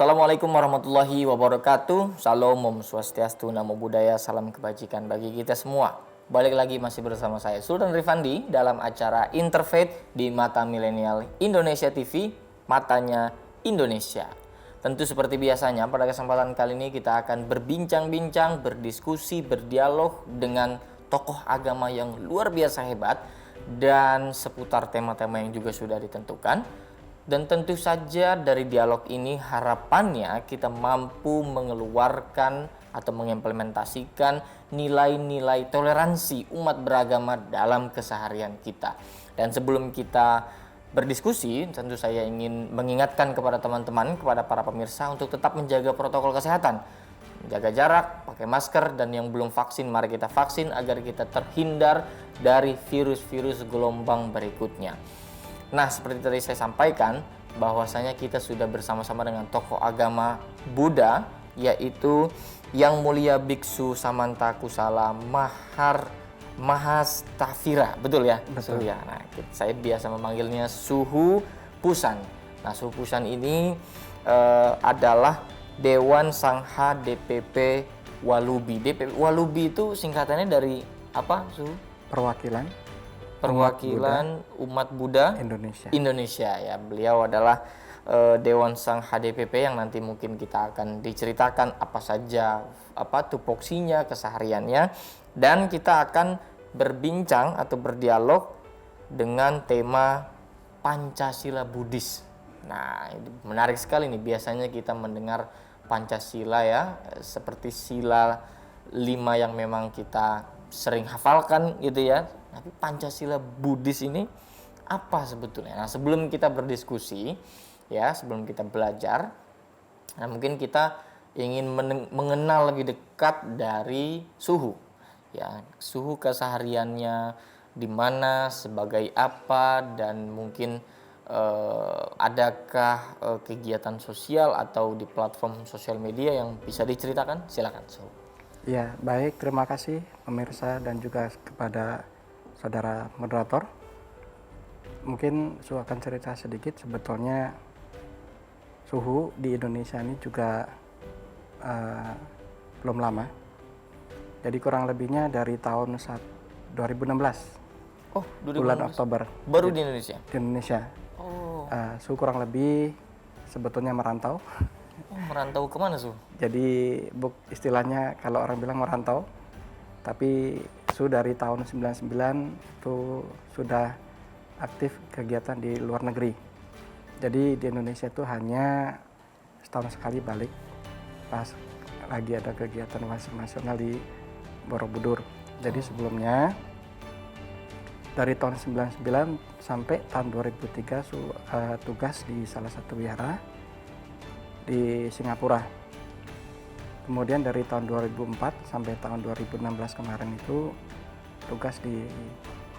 Assalamualaikum warahmatullahi wabarakatuh. Salam, Om Swastiastu, Namo Buddhaya, salam kebajikan bagi kita semua. Balik lagi masih bersama saya Sultan Rifandi dalam acara Interfaith di Mata Milenial Indonesia TV, Matanya Indonesia. Tentu seperti biasanya pada kesempatan kali ini kita akan berbincang-bincang, berdiskusi, berdialog dengan tokoh agama yang luar biasa hebat dan seputar tema-tema yang juga sudah ditentukan. Dan tentu saja dari dialog ini harapannya kita mampu mengeluarkan atau mengimplementasikan nilai-nilai toleransi umat beragama dalam keseharian kita. Dan sebelum kita berdiskusi, tentu saya ingin mengingatkan kepada teman-teman, kepada para pemirsa untuk tetap menjaga protokol kesehatan. Menjaga jarak, pakai masker, dan yang belum vaksin mari kita vaksin agar kita terhindar dari virus-virus gelombang berikutnya. Nah, seperti tadi saya sampaikan, bahwasanya kita sudah bersama-sama dengan tokoh agama Buddha, yaitu Yang Mulia Biksu Samantakusala Mahastafira, betul ya? Betul. Ya. Nah, saya biasa memanggilnya Suhu Pusan. Nah, Suhu Pusan ini adalah Dewan Sangha DPP Walubi. DPP Walubi itu singkatannya dari apa, Suhu? Perwakilan Umat Buddha Indonesia ya. Beliau adalah Dewan Sang HDPP yang nanti mungkin kita akan diceritakan apa saja tupoksinya, kesehariannya, dan kita akan berbincang atau berdialog dengan tema Pancasila Buddhis. Nah, ini menarik sekali nih, biasanya kita mendengar Pancasila ya, seperti sila 5 yang memang kita sering hafalkan gitu ya. Tapi Pancasila Buddhis ini apa sebetulnya? Nah, sebelum kita berdiskusi, ya, sebelum kita belajar, nah mungkin kita ingin mengenal lebih dekat dari Suhu. Ya, Suhu kesehariannya di mana, sebagai apa, dan mungkin adakah kegiatan sosial atau di platform sosial media yang bisa diceritakan? Silakan, Suhu. Ya, baik. Terima kasih pemirsa dan juga kepada saudara moderator. Mungkin Suhu akan cerita sedikit. Sebetulnya Suhu di Indonesia ini juga belum lama. Jadi kurang lebihnya dari tahun 2016. Oh, 2016. Bulan Oktober. Baru di Indonesia? Di Indonesia. Oh. Suhu kurang lebih sebetulnya merantau. Oh, merantau kemana, Su? Jadi istilahnya kalau orang bilang merantau, tapi dari tahun 99 itu sudah aktif kegiatan di luar negeri. Jadi di Indonesia itu hanya setahun sekali balik pas lagi ada kegiatan wasiat nasional di Borobudur. Jadi sebelumnya dari tahun 99 sampai tahun 2003 tugas di salah satu wihara di Singapura. Kemudian dari tahun 2004 sampai tahun 2016 kemarin itu tugas di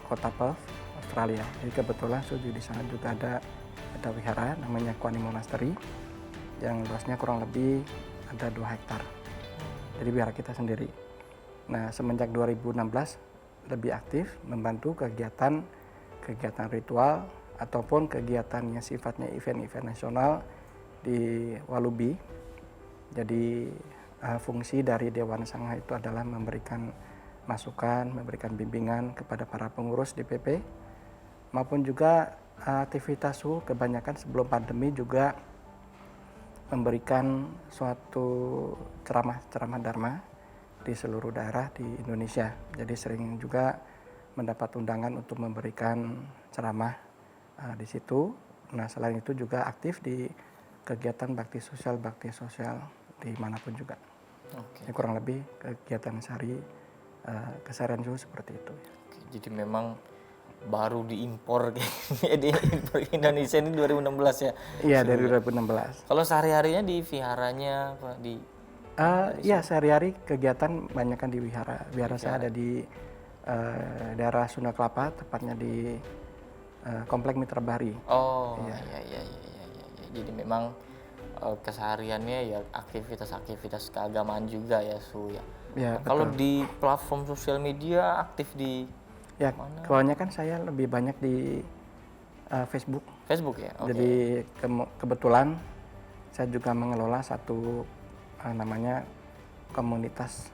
kota Perth, Australia. Jadi kebetulan di sana juga ada wihara namanya Kuan Yin Monastery yang luasnya kurang lebih ada 2 hektar. Jadi wihara kita sendiri. Nah, semenjak 2016 lebih aktif membantu kegiatan ritual ataupun kegiatan yang sifatnya event-event nasional di Walubi. Jadi fungsi dari Dewan Sangha itu adalah memberikan masukan, memberikan bimbingan kepada para pengurus DPP, maupun juga aktivitas Suhu kebanyakan sebelum pandemi juga memberikan suatu ceramah dharma di seluruh daerah di Indonesia. Jadi sering juga mendapat undangan untuk memberikan ceramah di situ. Nah, selain itu juga aktif di kegiatan bakti sosial dimanapun juga. Oke. Ya, kurang lebih kegiatan keseharian Suhu seperti itu. Oke, jadi memang baru diimpor diimpor ke Indonesia ini 2016 ya? Iya, dari 2016. Kalau sehari-harinya di viharanya Pak, di Iya, sehari-hari kegiatan banyak kan di wihara. Wihara saya ada di daerah Sunda Kelapa, tepatnya di Komplek Mitra Bahari. Oh, iya. Jadi memang kesehariannya ya aktivitas keagamaan juga ya, Su ya. Ya, Kalau betul. di platform sosial media aktif di Ya, mana? kebanyakan saya lebih banyak di Facebook. Facebook ya. Oke. Jadi kebetulan saya juga mengelola satu namanya komunitas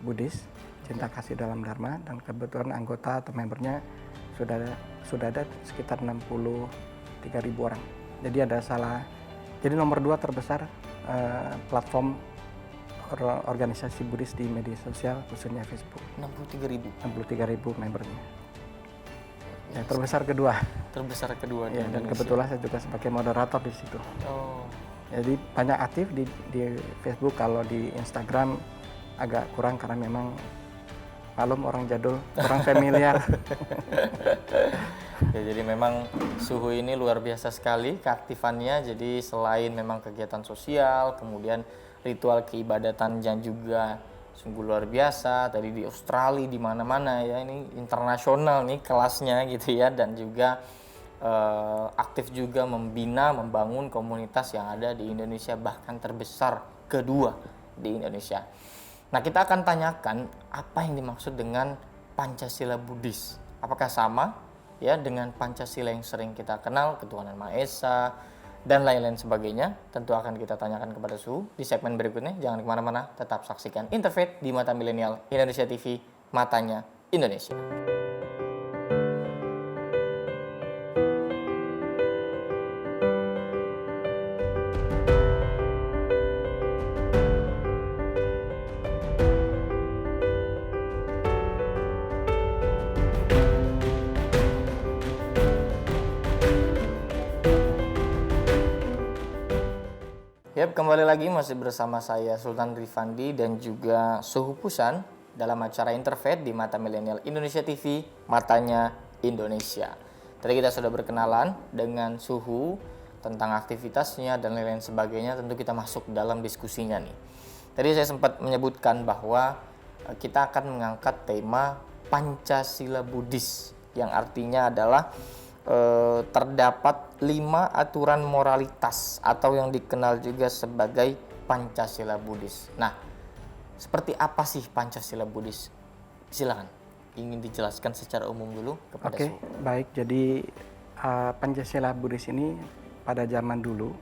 Buddhis Cinta Kasih Dalam Dharma, dan kebetulan anggota atau membernya sudah ada sekitar 63.000 orang. Jadi nomor 2 terbesar platform organisasi Buddhis di media sosial, khususnya Facebook. 63.000 membernya. Ya, terbesar kedua. Terbesar kedua di Ya, dan Indonesia. kebetulan saya juga sebagai moderator di situ. Oh, Jadi banyak aktif di Facebook. Kalau di Instagram agak kurang karena memang malum orang jadul, kurang familiar. ya, jadi memang Suhu ini luar biasa sekali keaktifannya. Jadi selain memang kegiatan sosial, kemudian ritual keibadatan yang juga sungguh luar biasa. Tadi di Australia, di mana-mana ya, ini internasional nih kelasnya gitu ya, dan juga aktif juga membina, membangun komunitas yang ada di Indonesia, bahkan terbesar kedua di Indonesia. Nah, kita akan tanyakan apa yang dimaksud dengan Pancasila Buddhis. Apakah sama ya dengan Pancasila yang sering kita kenal, ketuhanan Maha Esa dan lain-lain sebagainya? Tentu akan kita tanyakan kepada Suhu di segmen berikutnya. Jangan kemana-mana, tetap saksikan Interfaith di Mata Milenial Indonesia TV, matanya Indonesia. Yap, kembali lagi masih bersama saya Sultan Rifandi dan juga Suhu Pusan dalam acara Interfaith di Mata Milenial Indonesia TV, matanya Indonesia. Tadi kita sudah berkenalan dengan Suhu tentang aktivitasnya dan lain-lain sebagainya. Tentu kita masuk dalam diskusinya nih. Tadi saya sempat menyebutkan bahwa kita akan mengangkat tema Pancasila Buddhis, yang artinya adalah terdapat 5 aturan moralitas atau yang dikenal juga sebagai Pancasila Buddhis. Nah, seperti apa sih Pancasila Buddhis? Silakan, ingin dijelaskan secara umum dulu kepada Oke, baik. Jadi Pancasila Buddhis ini pada zaman dulu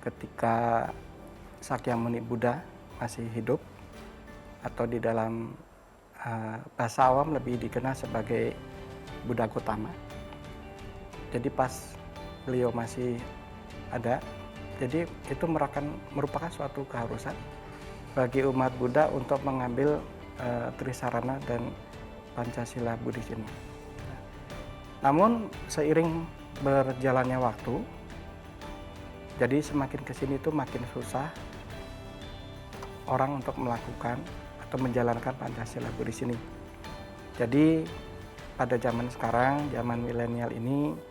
ketika Sakyamuni Buddha masih hidup, atau di dalam bahasa awam lebih dikenal sebagai Buddha Gautama. Jadi pas beliau masih ada, jadi itu merupakan suatu keharusan bagi umat Buddha untuk mengambil Trisarana dan Pancasila Buddhis ini. Namun seiring berjalannya waktu, jadi semakin kesini itu makin susah orang untuk melakukan atau menjalankan Pancasila Buddhis ini. Jadi pada zaman sekarang, zaman milenial ini,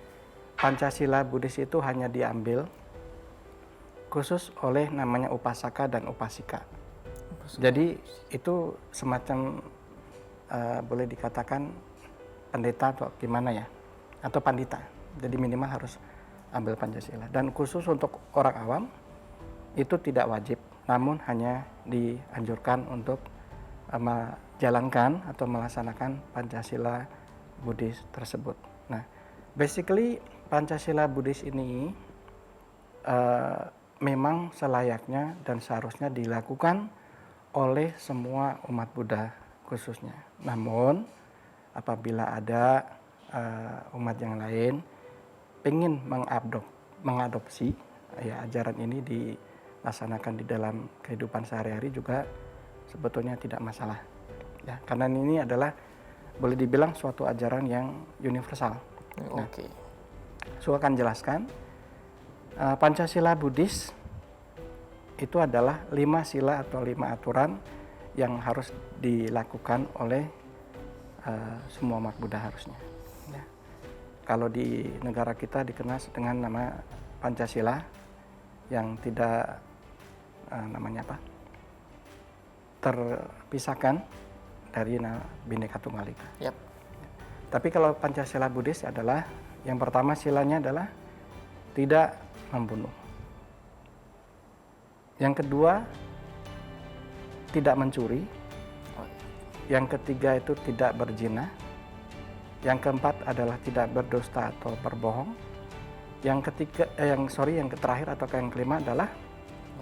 Pancasila Buddhis itu hanya diambil khusus oleh namanya upasaka dan upasika. Jadi itu semacam boleh dikatakan pendeta atau gimana ya, atau pandita. Jadi minimal harus ambil Pancasila. Dan khusus untuk orang awam itu tidak wajib, namun hanya dianjurkan untuk menjalankan atau melaksanakan Pancasila Buddhis tersebut. Nah, basically Pancasila Buddhis ini memang selayaknya dan seharusnya dilakukan oleh semua umat Buddha khususnya. Namun apabila ada umat yang lain ingin mengadopsi ya ajaran ini dilaksanakan di dalam kehidupan sehari-hari juga sebetulnya tidak masalah. Ya, karena ini adalah boleh dibilang suatu ajaran yang universal. Nah, saya akan jelaskan Pancasila Buddhis itu adalah 5 sila atau 5 aturan yang harus dilakukan oleh semua umat Buddha harusnya. Ya. Kalau di negara kita dikenal dengan nama Pancasila yang tidak terpisahkan dari Bhinneka Tunggal Ika. Yep. Tapi kalau Pancasila Buddhis adalah yang pertama silanya adalah tidak membunuh. Yang kedua tidak mencuri. Yang ketiga itu tidak berzina. Yang keempat adalah tidak berdusta atau berbohong. Yang ketiga, yang terakhir atau yang kelima adalah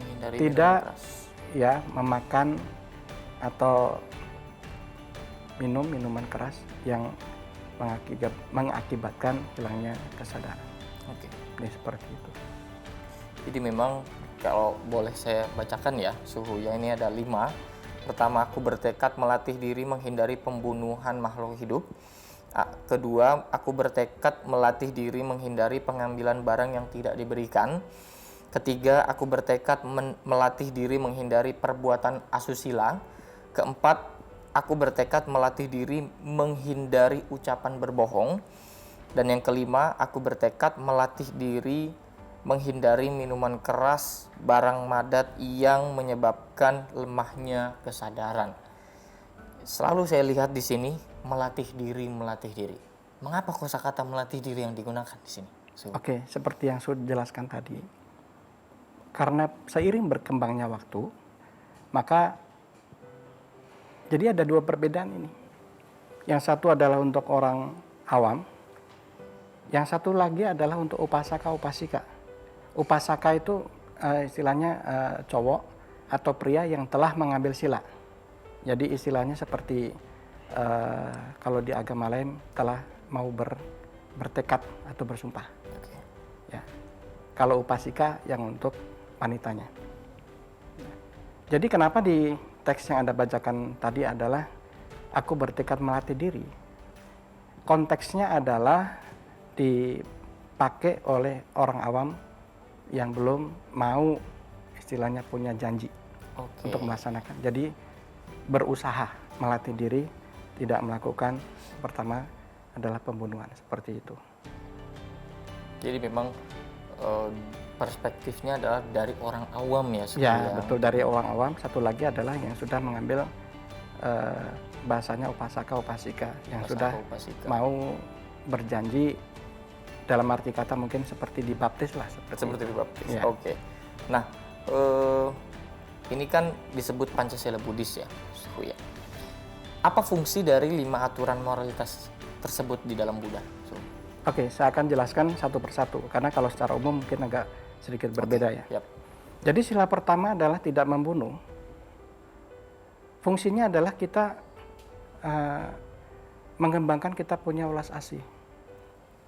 Menghindari tidak minuman keras. ya memakan atau minum minuman keras yang mengakibatkan hilangnya kesadaran. Oke. Ini seperti itu. Jadi memang kalau boleh saya bacakan ya, suhunya ini ada 5. Pertama, aku bertekad melatih diri menghindari pembunuhan makhluk hidup. Kedua, aku bertekad melatih diri menghindari pengambilan barang yang tidak diberikan. Ketiga, aku bertekad melatih diri menghindari perbuatan asusila. Keempat, aku bertekad melatih diri menghindari ucapan berbohong. Dan yang kelima, aku bertekad melatih diri menghindari minuman keras, barang madat yang menyebabkan lemahnya kesadaran. Selalu saya lihat di sini melatih diri. Mengapa kosakata melatih diri yang digunakan di sini? Oke, seperti yang sudah dijelaskan tadi. Karena seiring berkembangnya waktu, maka jadi ada 2 perbedaan ini. Yang satu adalah untuk orang awam, yang satu lagi adalah untuk upasaka upasika. Upasaka itu istilahnya cowok atau pria yang telah mengambil sila. Jadi istilahnya seperti kalau di agama lain telah mau bertekad atau bersumpah. Oke. Ya. Kalau upasika yang untuk wanitanya. Jadi kenapa di teks yang Anda bacakan tadi adalah aku bertekad melatih diri. Konteksnya adalah dipakai oleh orang awam yang belum mau istilahnya punya janji untuk melaksanakan. Jadi berusaha melatih diri tidak melakukan pertama adalah pembunuhan seperti itu. Jadi memang perspektifnya adalah dari orang awam ya. Ya betul, dari orang awam. Satu lagi adalah yang sudah mengambil bahasanya upasaka upasika yang sudah mau berjanji, dalam arti kata mungkin seperti dibaptis lah. Seperti dibaptis. Ya. Oke. Nah, ini kan disebut Pancasila Buddhis ya, suhu ya. Apa fungsi dari 5 aturan moralitas tersebut di dalam Buddha? Oke, saya akan jelaskan satu persatu karena kalau secara umum mungkin agak sedikit berbeda ya. Yap. Jadi sila pertama adalah tidak membunuh. Fungsinya adalah kita mengembangkan kita punya welas asih.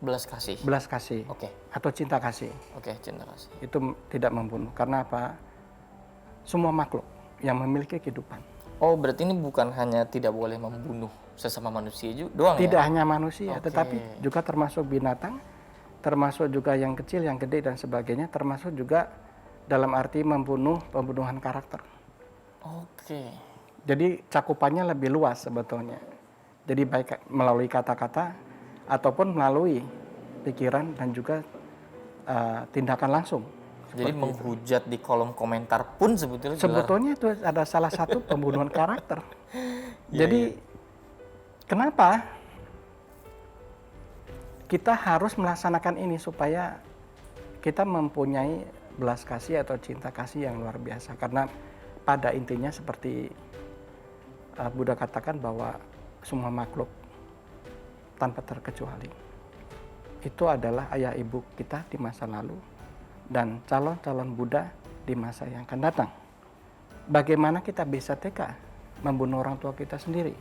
Belas kasih. Belas kasih. Oke. Atau cinta kasih. Oke, cinta kasih. Itu tidak membunuh. Karena apa? Semua makhluk yang memiliki kehidupan. Oh, berarti ini bukan hanya tidak boleh membunuh sesama manusia doang ya? Tidak hanya manusia, tetapi juga termasuk binatang, termasuk juga yang kecil, yang gede dan sebagainya, termasuk juga dalam arti pembunuhan karakter. Oke. Jadi cakupannya lebih luas sebetulnya. Jadi baik melalui kata-kata ataupun melalui pikiran dan juga tindakan langsung. Jadi menghujat di kolom komentar pun sebetulnya itu ada salah satu pembunuhan karakter. Jadi kenapa kita harus melaksanakan ini supaya kita mempunyai belas kasih atau cinta kasih yang luar biasa. Karena pada intinya seperti Buddha katakan bahwa semua makhluk tanpa terkecuali itu adalah ayah ibu kita di masa lalu dan calon-calon Buddha di masa yang akan datang. Bagaimana kita bisa tega membunuh orang tua kita sendiri?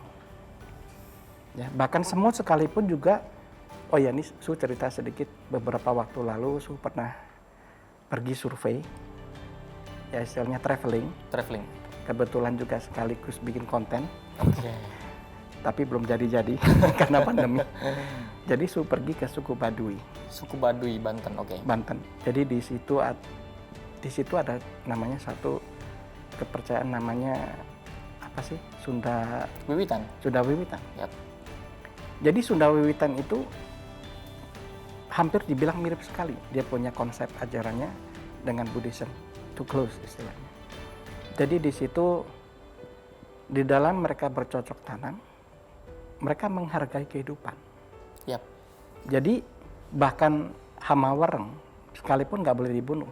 Ya, bahkan semut sekalipun juga, ini Su cerita sedikit, beberapa waktu lalu Su pernah pergi survei, ya istilahnya traveling. Kebetulan juga sekaligus bikin konten. Tapi belum jadi karena pandemi. Jadi Su pergi ke suku Baduy. Suku Baduy Banten, Banten. Jadi di situ ada namanya satu kepercayaan namanya apa sih? Sunda Wiwitan. Yap. Jadi Sunda Wiwitan itu hampir dibilang mirip sekali. Dia punya konsep ajarannya dengan Buddhism, too close istilahnya. Jadi di situ di dalam mereka bercocok tanam, mereka menghargai kehidupan. Yap. Jadi bahkan hama wereng sekalipun nggak boleh dibunuh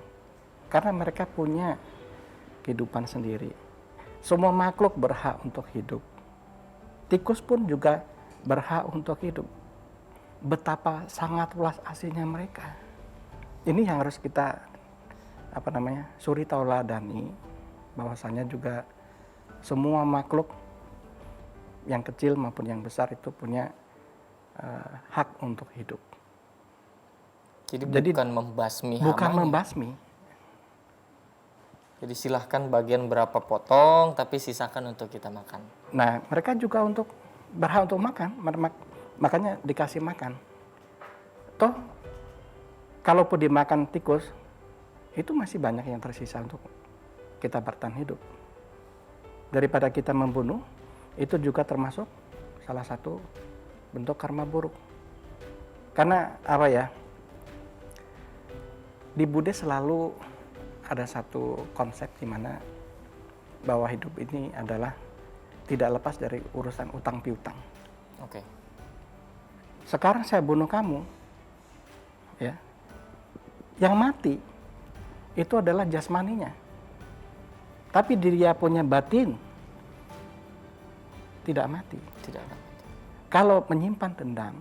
karena mereka punya kehidupan sendiri. Semua makhluk berhak untuk hidup. Tikus pun juga berhak untuk hidup. Betapa sangat welas asihnya mereka. ini yang harus kita suri tauladani, bahwasanya juga semua makhluk yang kecil maupun yang besar itu punya hak untuk hidup. Jadi bukan membasmi Bukan hamanya. membasmi. Jadi silahkan bagian berapa potong, tapi sisakan untuk kita makan. Nah, mereka juga berhak untuk makan, makanya dikasih makan. Toh, kalaupun dimakan tikus, itu masih banyak yang tersisa untuk kita bertahan hidup. Daripada kita membunuh, itu juga termasuk salah satu bentuk karma buruk. Karena di Buddhis selalu ada satu konsep di mana bahwa hidup ini adalah tidak lepas dari urusan utang piutang. Oke. Sekarang saya bunuh kamu, ya. Yang mati itu adalah jasmaninya. Tapi dia punya batin tidak mati. Tidak ada. Kalau menyimpan dendam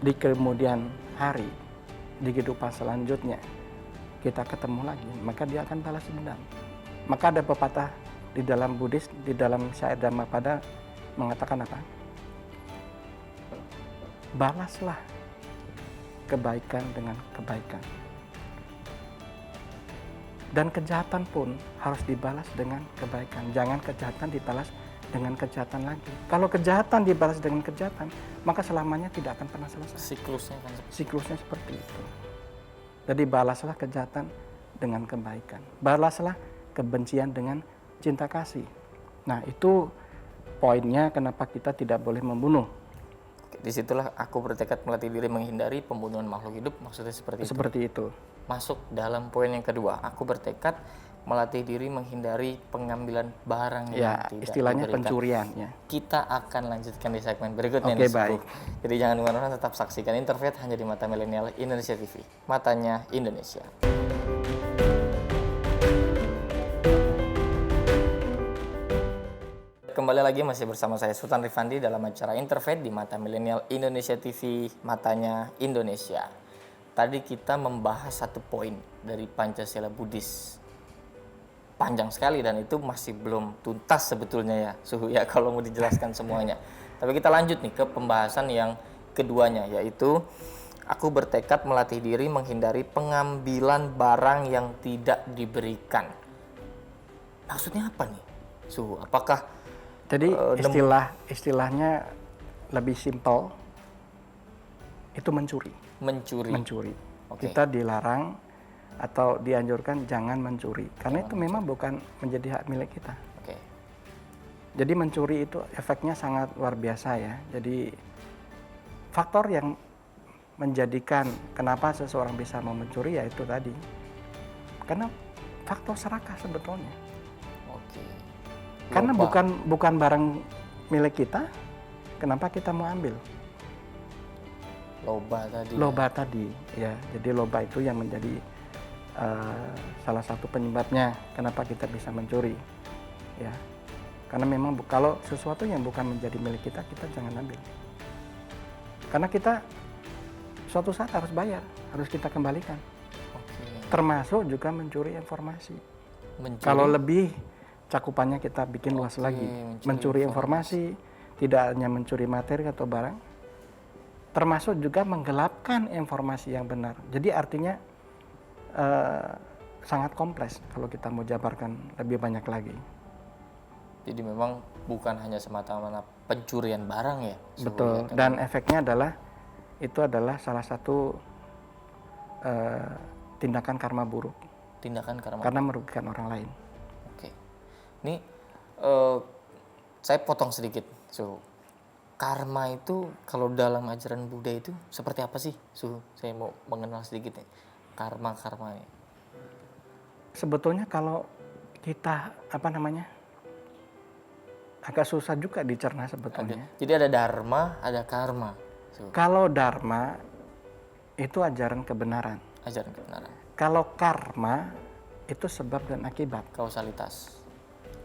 di kemudian hari, di kehidupan selanjutnya kita ketemu lagi, maka dia akan balas dendam. Maka ada pepatah di dalam Buddhis, di dalam syair Dhammapada mengatakan apa? Balaslah kebaikan dengan kebaikan. Dan kejahatan pun harus dibalas dengan kebaikan. Jangan kejahatan dibalas dengan kejahatan lagi. Kalau kejahatan dibalas dengan kejahatan, maka selamanya tidak akan pernah selesai. Siklusnya seperti itu. Jadi balaslah kejahatan dengan kebaikan. Balaslah kebencian dengan cinta kasih. Nah, itu poinnya kenapa kita tidak boleh membunuh. Disitulah aku bertekad melatih diri menghindari pembunuhan makhluk hidup, maksudnya seperti itu. Masuk dalam poin yang kedua, aku bertekad melatih diri menghindari pengambilan barang yang tidak istilahnya diberikan. Pencurian ya. Kita akan lanjutkan di segmen berikutnya. Oke, baik. Jadi jangan kemana-mana, tetap saksikan Interfaith hanya di Mata Milenial Indonesia TV, matanya Indonesia. Kembali lagi masih bersama saya Sultan Rifandi dalam acara Interfaith di Mata Milenial Indonesia TV, matanya Indonesia. Tadi kita membahas satu poin dari Pancasila Buddhis. Panjang sekali dan itu masih belum tuntas sebetulnya ya, Suhu ya, kalau mau dijelaskan semuanya. Tapi kita lanjut nih ke pembahasan yang keduanya, yaitu aku bertekad melatih diri menghindari pengambilan barang yang tidak diberikan. Maksudnya apa nih, Suhu? Apakah jadi istilahnya lebih simpel, itu mencuri. Okay. Kita dilarang atau dianjurkan jangan mencuri, karena itu memang bukan menjadi hak milik kita. Okay. Jadi mencuri itu efeknya sangat luar biasa ya. Jadi faktor yang menjadikan kenapa seseorang bisa mau mencuri ya itu tadi, karena faktor serakah sebetulnya. Okay. Karena bukan barang milik kita, kenapa kita mau ambil? Loba tadi ya. Jadi loba itu yang menjadi salah satu penyebabnya kenapa kita bisa mencuri ya. Karena memang kalau sesuatu yang bukan menjadi milik kita, kita jangan ambil. Karena kita suatu saat harus bayar, harus kita kembalikan. Termasuk juga mencuri informasi. Kalau lebih cakupannya kita bikin luas lagi. Mencuri informasi, tidak hanya mencuri materi atau barang, termasuk juga menggelapkan informasi yang benar. Jadi artinya sangat kompleks kalau kita mau jabarkan lebih banyak lagi. Jadi memang bukan hanya semata-mata pencurian barang ya. Betul. Dan efeknya itu adalah salah satu tindakan karma buruk. Karena merugikan orang lain. Oke. Ini saya potong sedikit. Karma itu kalau dalam ajaran Buddha itu seperti apa sih? Saya mau mengenal sedikit nih. Karma ini. Sebetulnya kalau kita agak susah juga dicerna sebetulnya. Jadi ada dharma, ada karma. Kalau dharma itu ajaran kebenaran. Kalau karma itu sebab dan akibat. Kausalitas.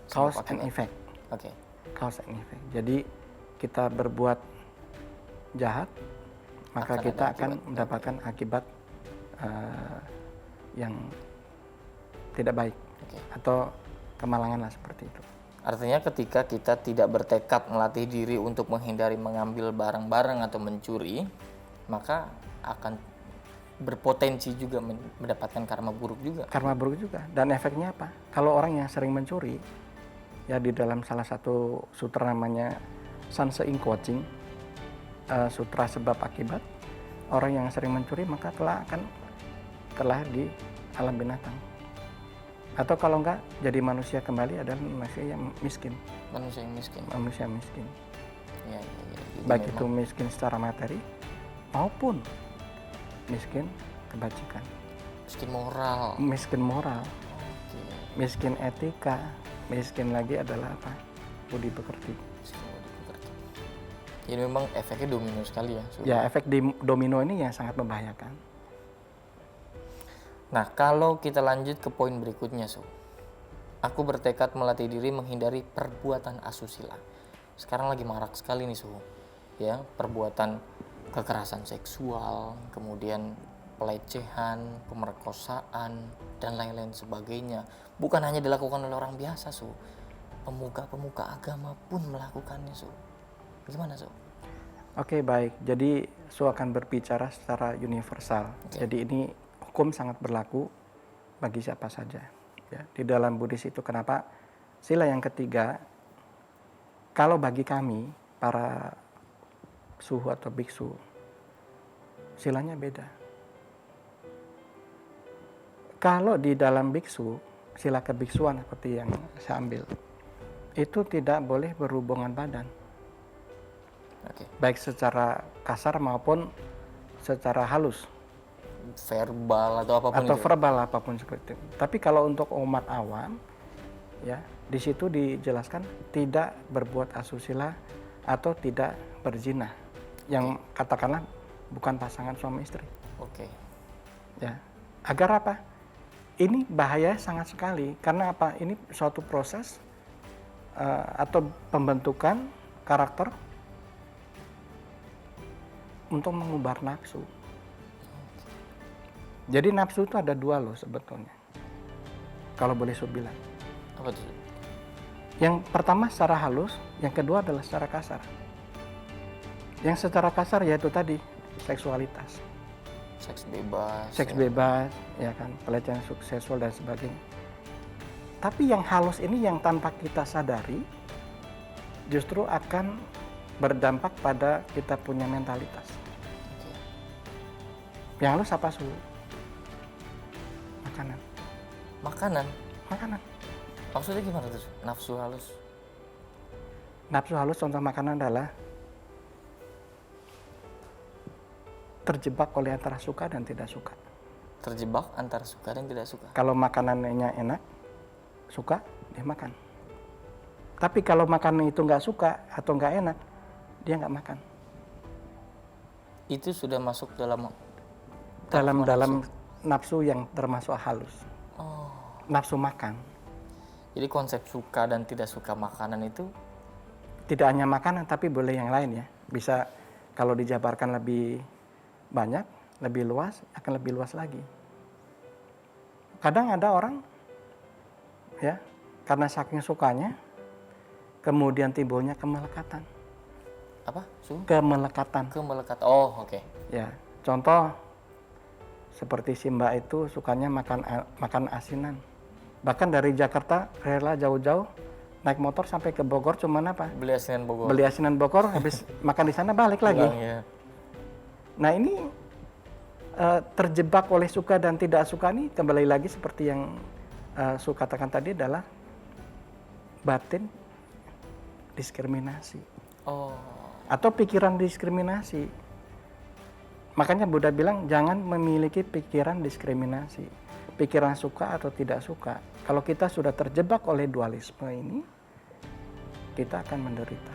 Cause and effect. Oke. Cause and effect. Jadi kita berbuat jahat, maka kita akan mendapatkan akibat yang tidak baik Oke. atau kemalangan lah seperti itu. Artinya ketika kita tidak bertekad melatih diri untuk menghindari mengambil barang-barang atau mencuri, maka akan berpotensi juga mendapatkan karma buruk juga. Karma buruk juga. Dan efeknya apa? Kalau orang yang sering mencuri, ya di dalam salah satu sutra namanya Sanse-ing Quoching, sutra sebab akibat, orang yang sering mencuri maka akan terlahir di alam binatang. Atau kalau enggak, jadi manusia kembali adalah manusia yang miskin. Manusia yang miskin. Manusia miskin. Ya, ya, ya. Jadi Baik memang itu miskin secara materi maupun miskin kebajikan. miskin moral. Miskin moral, Oke. miskin etika, miskin lagi adalah apa? Budi pekerti. Miskin budi pekerti. Jadi memang efeknya domino sekali ya. Ya, efek domino ini yang sangat membahayakan. Nah, kalau kita lanjut ke poin berikutnya, Su. Aku bertekad melatih diri menghindari perbuatan asusila. Sekarang lagi marak sekali nih, Su. Ya, perbuatan kekerasan seksual, kemudian pelecehan, pemerkosaan, dan lain-lain sebagainya. Bukan hanya dilakukan oleh orang biasa, Su. Pemuka-pemuka agama pun melakukannya, Su. Gimana, Su? Oke, baik. Jadi Su akan berbicara secara universal. Oke. Jadi ini hukum sangat berlaku bagi siapa saja. Ya, di dalam Buddhis itu kenapa sila yang ketiga, kalau bagi kami para suhu atau biksu, silanya beda. Kalau di dalam biksu, sila kebiksuan seperti yang saya ambil, itu tidak boleh berhubungan badan. Oke. Baik secara kasar maupun secara halus. Verbal atau apapun Atau itu. verbal apapun seperti itu. Tapi kalau untuk umat awam, ya di situ dijelaskan tidak berbuat asusila atau tidak berzina, yang katakanlah bukan pasangan suami istri. Oke. Ya, agar apa? Ini bahaya sangat sekali karena apa? Ini suatu proses atau pembentukan karakter untuk mengubah nafsu. Jadi nafsu itu ada dua loh sebetulnya. Kalau boleh saya bilang. Apa tuh? Yang pertama secara halus, yang kedua adalah secara kasar. Yang secara kasar yaitu tadi seksualitas, Seks bebas. seks bebas, ya kan, pelecehan seksual dan sebagainya. Tapi yang halus ini yang tanpa kita sadari justru akan berdampak pada kita punya mentalitas. Oke. Yang halus apa Su? Makanan. Makanan. Makanan. Maksudnya gimana tuh? Nafsu halus. Nafsu halus contoh makanan adalah terjebak oleh antara suka dan tidak suka. Terjebak antara suka dan tidak suka. Kalau makanannya enak, suka, dia makan. Tapi kalau makanan itu nggak suka atau nggak enak, dia nggak makan. Itu sudah masuk dalam Dalam nafsu yang termasuk halus. Oh. Nafsu makan. Jadi konsep suka dan tidak suka makanan itu Tidak hanya makanan, tapi boleh yang lain ya. Bisa kalau dijabarkan lebih banyak, lebih luas, akan lebih luas lagi. Kadang ada orang, ya, karena saking sukanya, kemudian timbulnya kemelekatan. apa? Kemelekatan. Kemelekat. Oh, oke. Ya, contoh seperti si Mbak itu sukanya makan asinan. Bahkan dari Jakarta rela jauh-jauh naik motor sampai ke Bogor cuman apa? Beli asinan Bogor. Beli asinan Bogor, habis makan di sana balik lagi. Pulang, ya. Nah ini terjebak oleh suka dan tidak suka ini kembali lagi seperti yang Su katakan tadi adalah batin diskriminasi Oh. atau pikiran diskriminasi. Makanya Buddha bilang jangan memiliki pikiran diskriminasi, pikiran suka atau tidak suka. Kalau kita sudah terjebak oleh dualisme ini, kita akan menderita.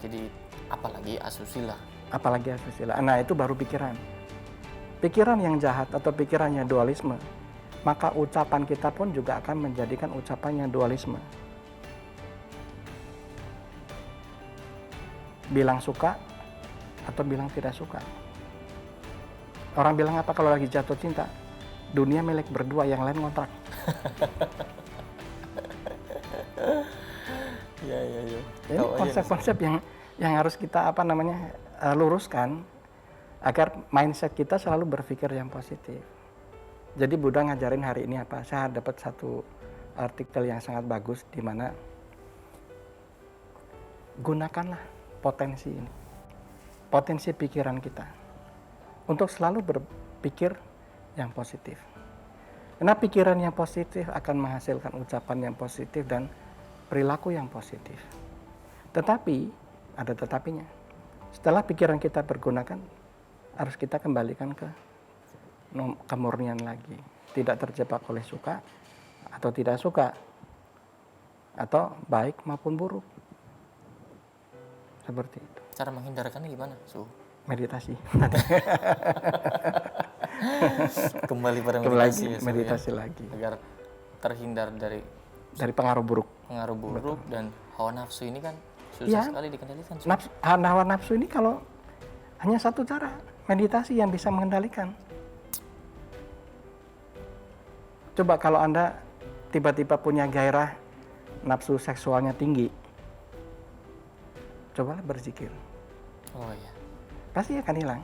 Jadi apalagi asusila. Apalagi asusila. Nah itu baru pikiran. Pikiran yang jahat atau pikirannya dualisme, maka ucapan kita pun juga akan menjadikan ucapan yang dualisme. Bilang suka atau bilang tidak suka. Orang bilang apa kalau lagi jatuh cinta? Dunia milik berdua, yang lain ngontrak. Iya, iya, iya. Ini konsep-konsep yang harus kita luruskan agar mindset kita selalu berpikir yang positif. Jadi Buddha ngajarin hari ini apa? Saya dapat satu artikel yang sangat bagus di mana gunakanlah potensi ini, potensi pikiran kita untuk selalu berpikir yang positif. Karena pikiran yang positif akan menghasilkan ucapan yang positif dan perilaku yang positif. Tetapi, ada tetapinya. Setelah pikiran kita pergunakan, harus kita kembalikan ke kemurnian lagi. Tidak terjebak oleh suka atau tidak suka, atau baik maupun buruk. Seperti itu. Cara menghindarkannya gimana, Su? Meditasi. Kembali pada Meditasi, meditasi, meditasi lagi. agar terhindar dari Pengaruh buruk. pengaruh buruk. Dan hawa nafsu ini kan susah Iya. sekali dikendalikan. Su. Hawa nafsu ini kalau hanya satu cara, meditasi yang bisa mengendalikan. Coba kalau Anda tiba-tiba punya gairah nafsu seksualnya tinggi, cobalah berzikir. Oh iya. Pasti akan hilang.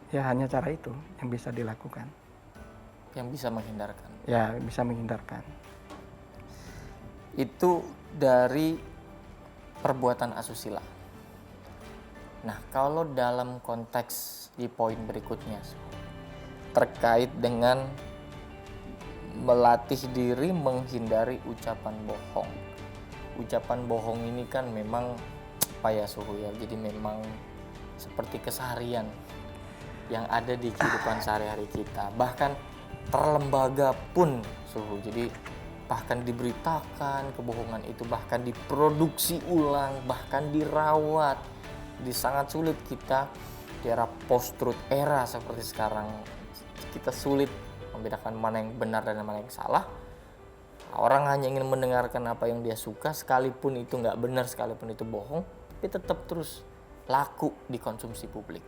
Ya hanya cara itu yang bisa dilakukan. Yang bisa menghindarkan. Ya bisa menghindarkan. Itu dari perbuatan asusila. Nah, kalau dalam konteks di poin berikutnya, Su, terkait dengan melatih diri menghindari ucapan bohong. Ucapan bohong ini kan memang apa ya, Suhu ya, jadi memang seperti keseharian yang ada di kehidupan sehari-hari kita, bahkan terlembaga pun, Suhu. Jadi bahkan diberitakan kebohongan itu, bahkan diproduksi ulang, bahkan dirawat. Jadi sangat sulit kita di era post-truth era seperti sekarang, kita sulit membedakan mana yang benar dan mana yang salah. Orang hanya ingin mendengarkan apa yang dia suka, sekalipun itu nggak benar, sekalipun itu bohong, tapi tetap terus laku dikonsumsi publik.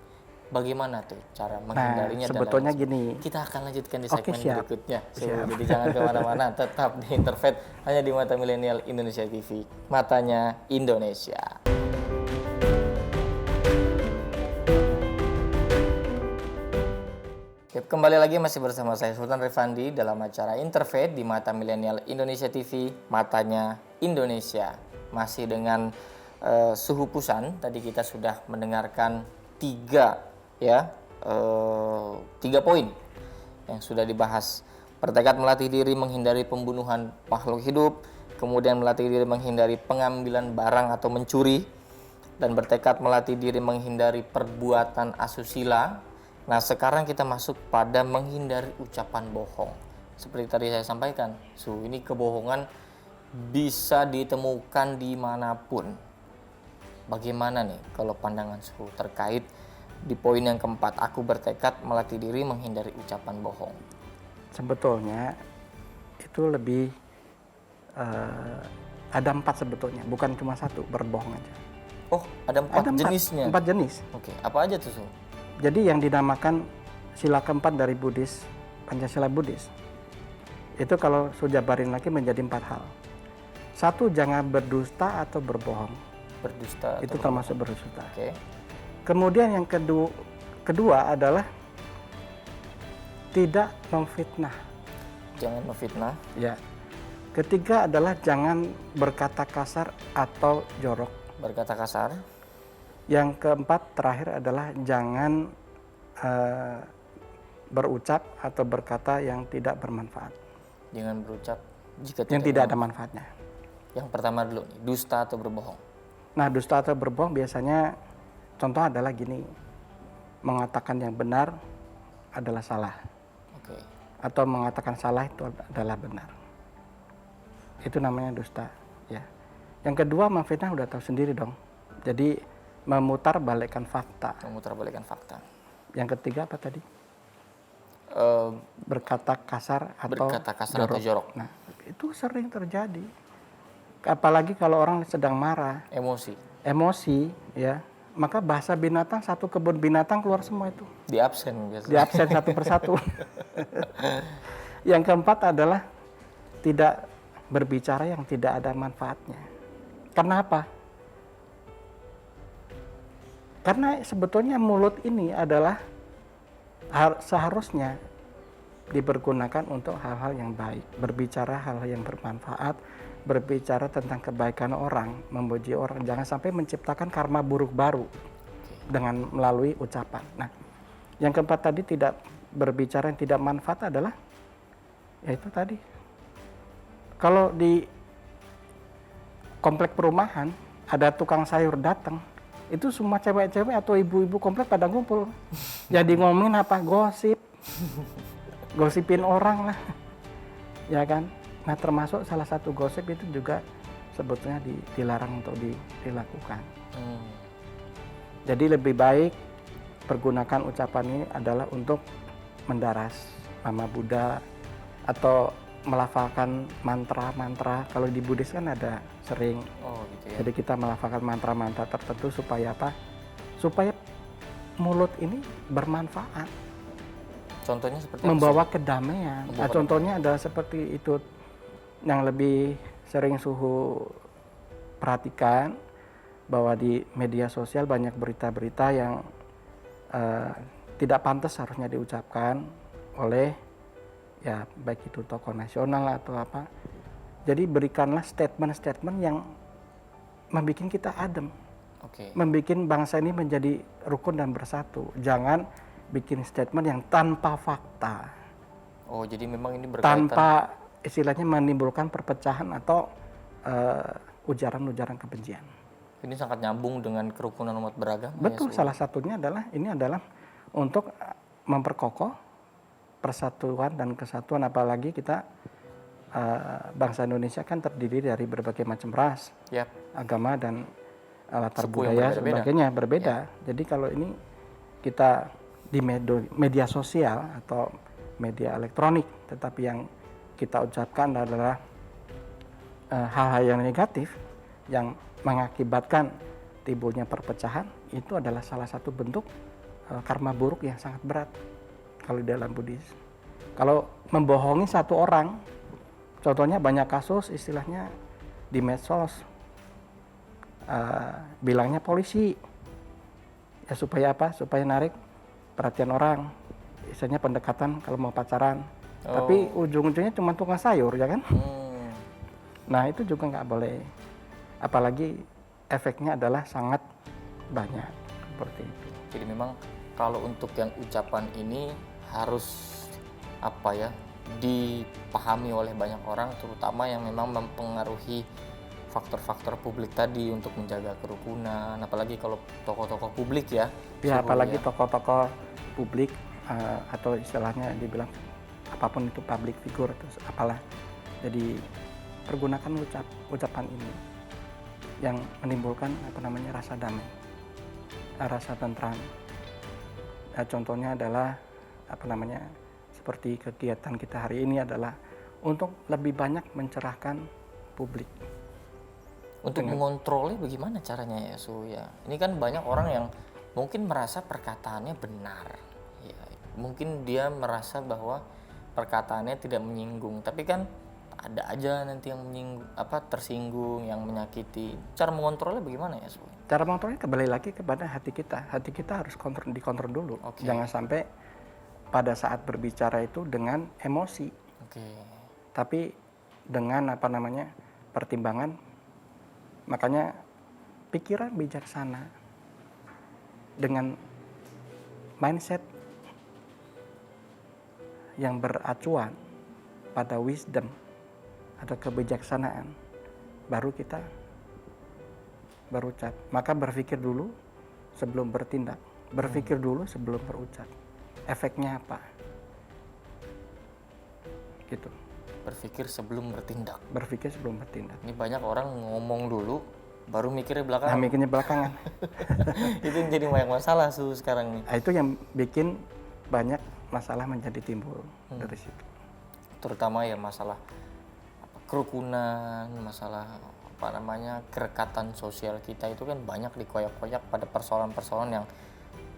Bagaimana tuh cara menghindarinya? Sebetulnya gini. Kita akan lanjutkan di segmen siap. berikutnya. Jadi jangan kemana-mana, tetap di Interfaith hanya di Mata Milenial Indonesia TV, matanya Indonesia. Kembali lagi masih bersama saya Sultan Rifandi dalam acara Interfaith di Mata Milenial Indonesia TV, matanya Indonesia. Masih dengan Suhu Pusan. Tadi kita sudah mendengarkan tiga poin yang sudah dibahas. Bertekad melatih diri menghindari pembunuhan makhluk hidup, kemudian melatih diri menghindari pengambilan barang atau mencuri, dan bertekad melatih diri menghindari perbuatan asusila. Nah, sekarang kita masuk pada menghindari ucapan bohong. Seperti tadi saya sampaikan, ini kebohongan bisa ditemukan dimanapun. Bagaimana nih kalau pandangan Su terkait di poin yang keempat, aku bertekad melatih diri menghindari ucapan bohong? Sebetulnya itu lebih ada 4 sebetulnya, bukan cuma satu berbohong aja. Oh, ada 4 jenisnya? 4 jenis. Oke, apa aja tuh, Su? Jadi yang dinamakan sila keempat dari Buddhis, Pancasila Buddhis, itu kalau sujabarin lagi menjadi 4 hal. 1, jangan berdusta atau berbohong. Berdusta itu termasuk berdusta. Oke. Kemudian yang kedua adalah tidak memfitnah. Jangan memfitnah. Ya. Ketiga adalah jangan berkata kasar atau jorok. Berkata kasar. Yang keempat terakhir adalah jangan berucap atau berkata yang tidak bermanfaat. Jangan berucap jika yang tidak ada manfaatnya. Yang pertama dulu nih, dusta atau berbohong. Nah, dusta atau berbohong biasanya contoh adalah gini, mengatakan yang benar adalah salah. Oke. Atau mengatakan salah itu adalah benar. Itu namanya dusta, ya. Yang kedua, memfitnah udah tahu sendiri dong. Jadi memutarbalikkan fakta. Memutarbalikkan fakta. Yang ketiga apa tadi? Berkata kasar atau jorok. Nah, itu sering terjadi. Apalagi kalau orang sedang marah. Emosi, ya. maka bahasa binatang, satu kebun binatang keluar semua itu. Di absen biasanya. Di absen satu persatu. Yang keempat adalah tidak berbicara yang tidak ada manfaatnya. Kenapa? Karena sebetulnya mulut ini adalah seharusnya dipergunakan untuk hal-hal yang baik, berbicara hal-hal yang bermanfaat, berbicara tentang kebaikan orang, memuji orang, jangan sampai menciptakan karma buruk baru dengan melalui ucapan. Nah, yang keempat tadi tidak berbicara yang tidak manfaat adalah yaitu tadi. Kalau di komplek perumahan ada tukang sayur datang, itu semua cewek-cewek atau ibu-ibu komplek pada ngumpul. Jadi ngomongin apa? Gosip. Gosipin orang lah. Ya kan? Nah, termasuk salah satu gosip itu juga sebetulnya dilarang untuk dilakukan. Jadi lebih baik pergunakan ucapan ini adalah untuk mendaras nama Buddha atau melafalkan mantra-mantra. Kalau di Buddhis kan ada sering. Oh, gitu ya. Jadi kita melafalkan mantra-mantra tertentu supaya apa? Supaya mulut ini bermanfaat. Contohnya seperti Membawa apa? kedamaian. Nah, contohnya adalah seperti itu yang lebih sering Suhu perhatikan bahwa di media sosial banyak berita-berita yang tidak pantas harusnya diucapkan oleh ya baik itu tokoh nasional atau apa. Jadi berikanlah statement-statement yang membuat kita adem. Oke. Membuat bangsa ini menjadi rukun dan bersatu. Jangan bikin statement yang tanpa fakta. Oh, jadi memang ini berkaitan Tanpa istilahnya menimbulkan perpecahan atau ujaran-ujaran kebencian. ini sangat nyambung dengan kerukunan umat beragama. Betul, ya, salah satunya adalah ini adalah untuk memperkokoh persatuan dan kesatuan, apalagi kita bangsa Indonesia kan terdiri dari berbagai macam ras, Yap. agama dan latar Suku yang budaya berbeda-beda. sebagainya berbeda. Jadi kalau ini kita di media sosial atau media elektronik, tetapi yang kita ucapkan adalah hal-hal yang negatif yang mengakibatkan timbulnya perpecahan, itu adalah salah satu bentuk karma buruk yang sangat berat kalau di dalam Buddhis. Kalau membohongi satu orang, contohnya banyak kasus istilahnya di medsos, bilangnya polisi, ya supaya apa? Supaya narik perhatian orang, istilahnya pendekatan kalau mau pacaran. Tapi ujung-ujungnya cuma tukang sayur, ya kan? Nah, itu juga nggak boleh. Apalagi efeknya adalah sangat banyak seperti itu. Jadi memang kalau untuk yang ucapan ini harus apa ya, dipahami oleh banyak orang, terutama yang memang mempengaruhi faktor-faktor publik tadi untuk menjaga kerukunan, apalagi kalau tokoh-tokoh publik ya. Ya, apalagi ya. tokoh-tokoh publik atau istilahnya dibilang apapun itu public figure atau apalah. Jadi pergunakan ucapan ini yang menimbulkan rasa damai, rasa tentram. Contohnya adalah seperti kegiatan kita hari ini adalah untuk lebih banyak mencerahkan publik. Untuk mengontrolnya bagaimana caranya ya, Su? Ya, ini kan banyak orang yang mungkin merasa perkataannya benar. Ya, mungkin dia merasa bahwa perkataannya tidak menyinggung, tapi kan ada aja nanti yang tersinggung, yang menyakiti. Cara mengontrolnya bagaimana ya, Su? Cara mengontrolnya kembali lagi kepada hati kita. Hati kita harus dikontrol dulu. Oke. Jangan sampai pada saat berbicara itu dengan emosi. Oke. Tapi dengan pertimbangan. Makanya pikiran bijaksana dengan mindset yang beracuan pada wisdom atau kebijaksanaan, baru kita berucap. Maka berpikir dulu sebelum bertindak, berpikir dulu sebelum berucap. Efeknya apa? Gitu. Berpikir sebelum bertindak. Berpikir sebelum bertindak. Ini banyak orang ngomong dulu, baru mikirnya belakangan. Nah, mikirnya belakangan. Itu yang jadi banyak masalah, Su, sekarang nih. Nah, itu yang bikin banyak masalah menjadi timbul dari situ. Terutama ya masalah kerukunan, masalah kerekatan sosial kita itu kan banyak dikoyak-koyak pada persoalan-persoalan yang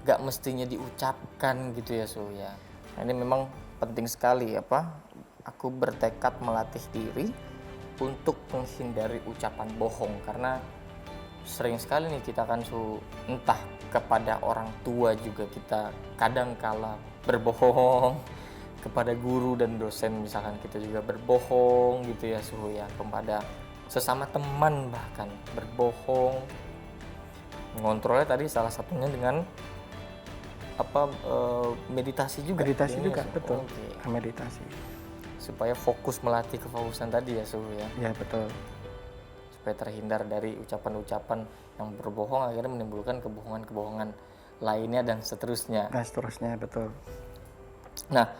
gak mestinya diucapkan gitu ya Su ya. Nah, ini memang penting sekali aku bertekad melatih diri untuk menghindari ucapan bohong, karena sering sekali nih kita kan Su, entah kepada orang tua juga kita kadang kala berbohong, kepada guru dan dosen misalkan kita juga berbohong gitu ya Su ya, kepada sesama teman bahkan berbohong. Mengontrolnya tadi salah satunya dengan meditasi juga. Meditasi juga, Su. betul. Oke. Meditasi. Supaya fokus melatih kefausan tadi ya Su ya. Ya, betul. Supaya terhindar dari ucapan-ucapan yang berbohong akhirnya menimbulkan kebohongan-kebohongan lainnya dan seterusnya. Nah, seterusnya, betul. Nah,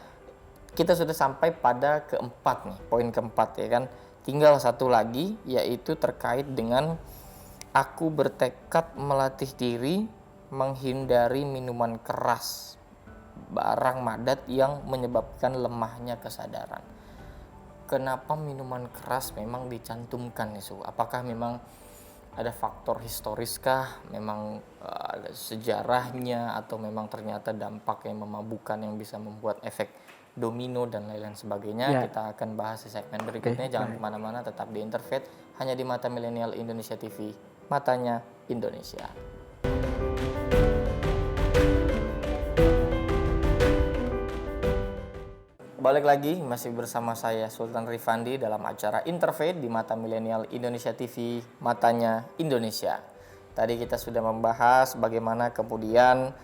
kita sudah sampai pada keempat nih, poin keempat ya kan. Tinggal satu lagi, yaitu terkait dengan aku bertekad melatih diri menghindari minuman keras, barang madat yang menyebabkan lemahnya kesadaran. Kenapa minuman keras memang dicantumkan nih Su? Apakah memang ada faktor historiskah, memang ada sejarahnya, atau memang ternyata dampak yang memabukkan yang bisa membuat efek domino dan lain-lain sebagainya? Ya. Kita akan bahas di segmen berikutnya. Jangan baik. kemana-mana, tetap di Interfaith hanya di Mata Milenial Indonesia TV, matanya Indonesia. Balik lagi masih bersama saya Sultan Rifandi dalam acara Interfaith di Mata Milenial Indonesia TV, matanya Indonesia. Tadi kita sudah membahas bagaimana kemudian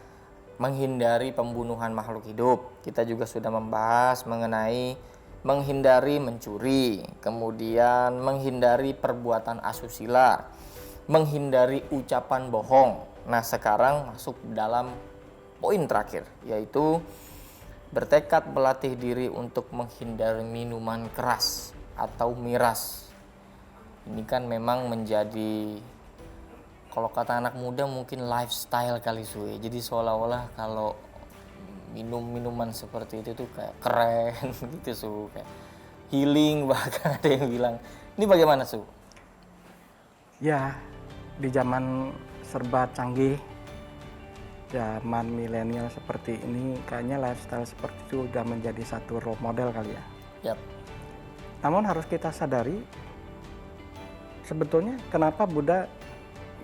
menghindari pembunuhan makhluk hidup. Kita juga sudah membahas mengenai menghindari mencuri, kemudian menghindari perbuatan asusila, menghindari ucapan bohong. Nah, sekarang masuk dalam poin terakhir, yaitu bertekad melatih diri untuk menghindari minuman keras atau miras. Ini kan memang menjadi, kalau kata anak muda mungkin lifestyle kali Su. Jadi seolah-olah kalau minum minuman seperti itu tuh kayak keren gitu Su, kayak healing bahkan ada yang bilang. Ini bagaimana Su? Ya, di zaman serba canggih, zaman milenial seperti ini, kayaknya lifestyle seperti itu udah menjadi satu role model kali ya. Yap. Namun harus kita sadari, sebetulnya kenapa Buddha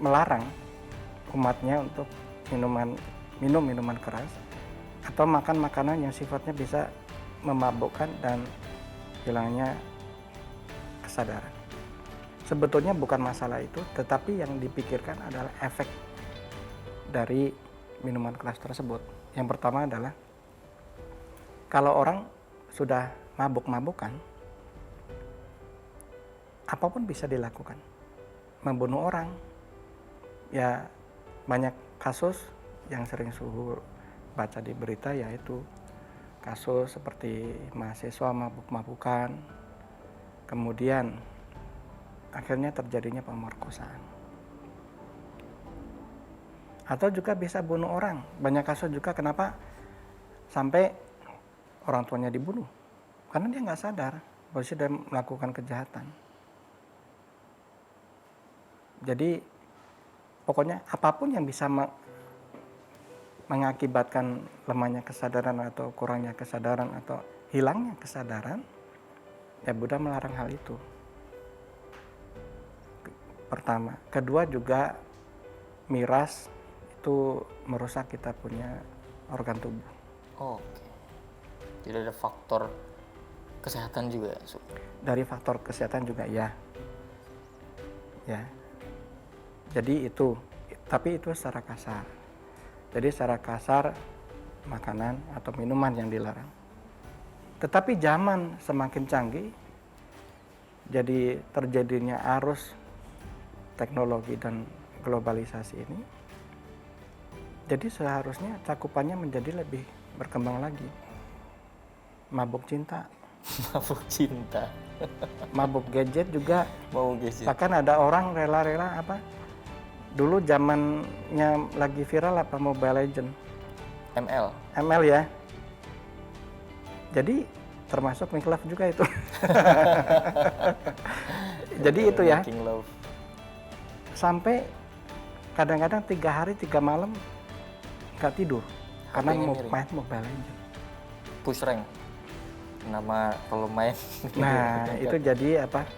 melarang umatnya untuk minum minuman keras atau makan makanan yang sifatnya bisa memabukkan dan hilangnya kesadaran. Sebetulnya bukan masalah itu, tetapi yang dipikirkan adalah efek dari minuman keras tersebut. Yang pertama adalah kalau orang sudah mabuk-mabukan, apapun bisa dilakukan. Membunuh orang, ya banyak kasus yang sering Suhu baca di berita, yaitu kasus seperti mahasiswa mabuk-mabukan, kemudian akhirnya terjadinya pemerkosaan. Atau juga bisa bunuh orang. Banyak kasus juga kenapa sampai orang tuanya dibunuh. Karena dia nggak sadar bahwa dia sudah melakukan kejahatan. Jadi pokoknya apapun yang bisa mengakibatkan lemahnya kesadaran atau kurangnya kesadaran atau hilangnya kesadaran, ya Buddha melarang hal itu. Pertama. Kedua juga miras itu merusak kita punya organ tubuh. Oke. Jadi ada faktor kesehatan juga ya, Su? Dari faktor kesehatan juga ya. Ya. Jadi itu, tapi itu secara kasar. Jadi secara kasar makanan atau minuman yang dilarang. Tetapi zaman semakin canggih, jadi terjadinya arus teknologi dan globalisasi ini, jadi seharusnya cakupannya menjadi lebih berkembang lagi. Mabuk cinta, Mabuk cinta, mabuk gadget juga. mabuk gadget. Bahkan ada orang rela-rela dulu zamannya lagi viral Mobile Legend, ML ya. Jadi termasuk make love juga itu. Jadi itu ya. Making love. sampai kadang-kadang 3 hari 3 malam nggak tidur karena HP-nya mau miring. main Mobile Legends. Push rank. Nama kalau main. Nah, itu jadi apa?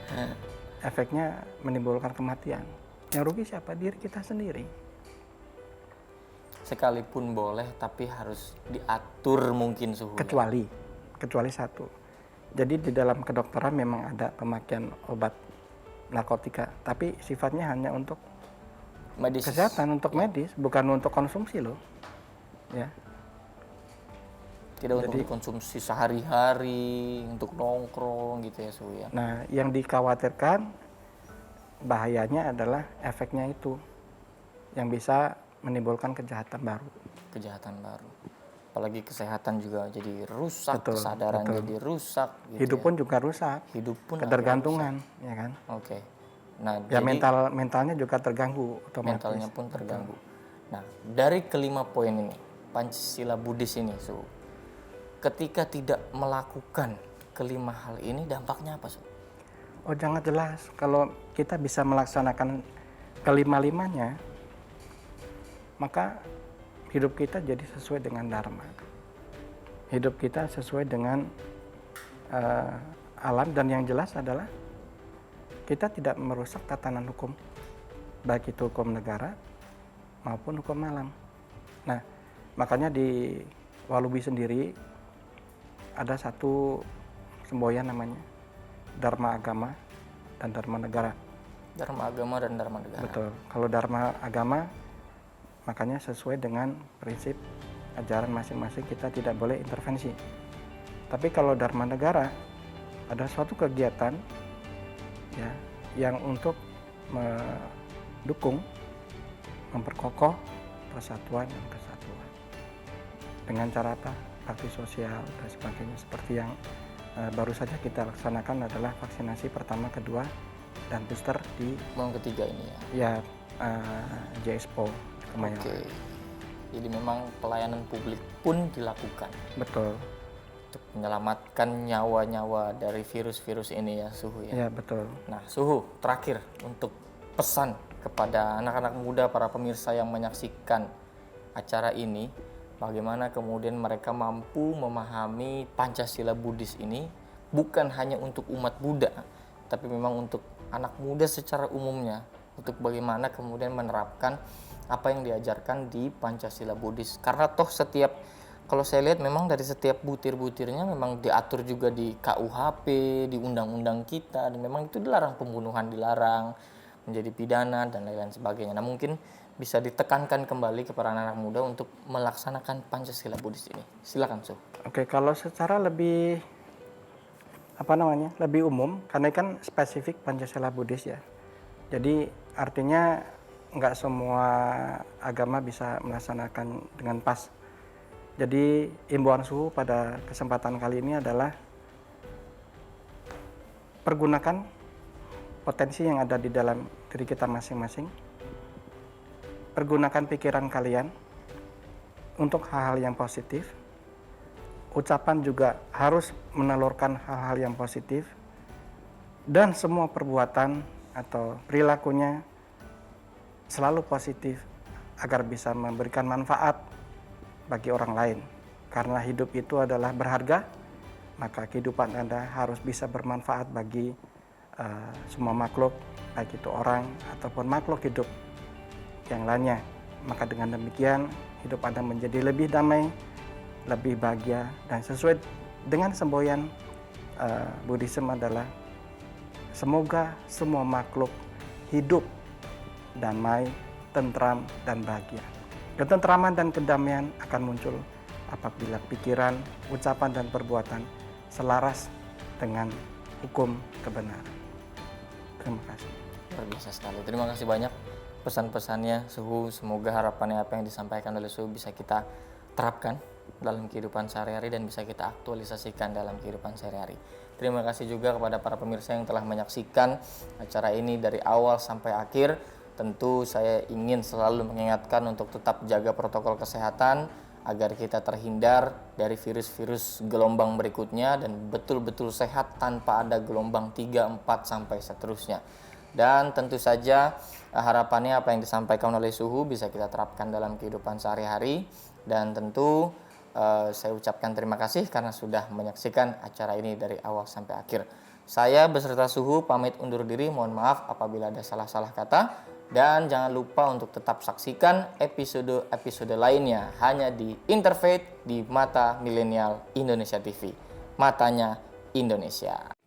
Efeknya menimbulkan kematian. Yang rugi siapa? Diri kita sendiri. Sekalipun boleh, tapi harus diatur mungkin suhunya. Kecuali satu. Jadi di dalam kedokteran memang ada pemakaian obat narkotika, tapi sifatnya hanya untuk Medis. kesehatan, untuk medis, bukan untuk konsumsi loh. Ya. Tidak untuk dikonsumsi sehari-hari, untuk nongkrong gitu ya suhu ya. Nah, yang dikhawatirkan bahayanya adalah efeknya itu yang bisa menimbulkan kejahatan baru. Kejahatan baru. Apalagi kesehatan juga jadi rusak, Betul, kesadaran betul. jadi rusak. Gitu Hidup ya. pun juga rusak, Hidup pun ketergantungan, ya kan? Oke. Nah, Ya jadi mentalnya juga terganggu otomatis. mentalnya pun terganggu. Nah, dari kelima poin ini, Pancasila Buddhis ini, ketika tidak melakukan kelima hal ini, dampaknya apa, Su? Oh, jangan jelas. Kalau kita bisa melaksanakan kelima-limanya, maka hidup kita jadi sesuai dengan dharma. Hidup kita sesuai dengan alam, dan yang jelas adalah kita tidak merusak tatanan hukum, baik itu hukum negara maupun hukum alam. Nah, makanya di Walubi sendiri ada satu semboyan namanya Dharma Agama dan Dharma Negara. Dharma agama dan dharma negara. Betul. Kalau Dharma Agama makanya sesuai dengan prinsip ajaran masing-masing, kita tidak boleh intervensi. Tapi kalau Dharma Negara ada suatu kegiatan ya yang untuk mendukung, memperkokoh persatuan dan kesatuan. Dengan cara apa? Bakti sosial dan sebagainya, seperti yang baru saja kita laksanakan adalah vaksinasi pertama, kedua, dan booster di Yang ketiga ini ya. JXPO Kemayoran. Oke. Jadi memang pelayanan publik pun dilakukan Betul. untuk menyelamatkan nyawa-nyawa dari virus-virus ini ya, Suhu ya. Ya, betul. Nah, Suhu, terakhir untuk pesan kepada anak-anak muda, para pemirsa yang menyaksikan acara ini, bagaimana kemudian mereka mampu memahami Pancasila Buddhis ini bukan hanya untuk umat Buddha, tapi memang untuk anak muda secara umumnya, untuk bagaimana kemudian menerapkan apa yang diajarkan di Pancasila Buddhis. Karena toh setiap, kalau saya lihat memang dari setiap butir-butirnya memang diatur juga di KUHP, di undang-undang kita, dan memang itu dilarang, pembunuhan dilarang, menjadi pidana dan lain-lain sebagainya. Nah, mungkin bisa ditekankan kembali kepada anak-anak muda untuk melaksanakan Pancasila Buddhis ini. Silakan, Su. Oke, kalau secara lebih lebih umum, karena kan spesifik Pancasila Buddhis ya. Jadi artinya nggak semua agama bisa melaksanakan dengan pas. Jadi imbauan Suhu pada kesempatan kali ini adalah pergunakan potensi yang ada di dalam diri kita masing-masing. Pergunakan pikiran kalian untuk hal-hal yang positif. Ucapan juga harus menelurkan hal-hal yang positif. Dan semua perbuatan atau perilakunya selalu positif agar bisa memberikan manfaat bagi orang lain. Karena hidup itu adalah berharga, maka kehidupan Anda harus bisa bermanfaat bagi semua makhluk, baik itu orang ataupun makhluk hidup yang lainnya. Maka dengan demikian hidup Anda menjadi lebih damai, lebih bahagia, dan sesuai dengan semboyan Buddhism adalah semoga semua makhluk hidup damai, tentram, dan bahagia. Ketentraman dan kedamaian akan muncul apabila pikiran, ucapan, dan perbuatan selaras dengan hukum kebenaran. Terima kasih. Luar biasa sekali. Terima kasih banyak pesan-pesannya, Suhu. Semoga harapannya apa yang disampaikan oleh Suhu bisa kita terapkan dalam kehidupan sehari-hari dan bisa kita aktualisasikan dalam kehidupan sehari-hari. Terima kasih juga kepada para pemirsa yang telah menyaksikan acara ini dari awal sampai akhir. Tentu saya ingin selalu mengingatkan untuk tetap jaga protokol kesehatan agar kita terhindar dari virus-virus gelombang berikutnya dan betul-betul sehat tanpa ada gelombang 3, 4, sampai seterusnya. Dan tentu saja harapannya apa yang disampaikan oleh Suhu bisa kita terapkan dalam kehidupan sehari-hari. Dan tentu saya ucapkan terima kasih karena sudah menyaksikan acara ini dari awal sampai akhir. Saya beserta Suhu pamit undur diri, mohon maaf apabila ada salah-salah kata. Dan jangan lupa untuk tetap saksikan episode-episode lainnya hanya di Interfaith di Mata Milenial Indonesia TV. Matanya Indonesia.